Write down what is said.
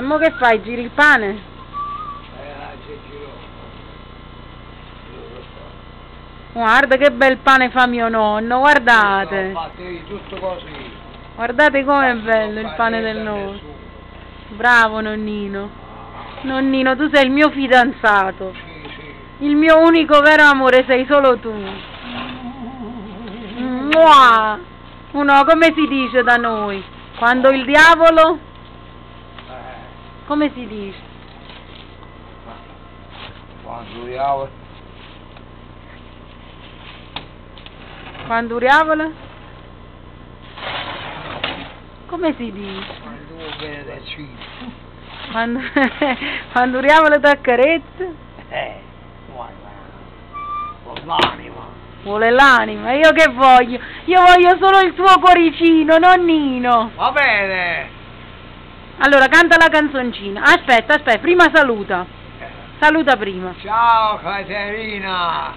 E mo che fai? Giri il pane? Giro. Guarda che bel pane fa mio nonno, guardate. Infatti, tutto così. Guardate com'è bello il pane del nonno. Bravo nonnino. Nonnino, tu sei il mio fidanzato. Sì. Il mio unico vero amore sei solo tu. Mua! No, come si dice da noi? Quando il diavolo? Come si dice? Quando il diavolo? Quando il diavolo? Come si dice? Quando viene dal cibo. Quando il diavolo ti accarezza? Guarda. Con l'anima. Vuole l'anima, io che voglio? Io voglio solo il suo cuoricino, nonnino. Va bene. Allora, canta la canzoncina. Aspetta, prima saluta. Saluta prima. Ciao Caterina.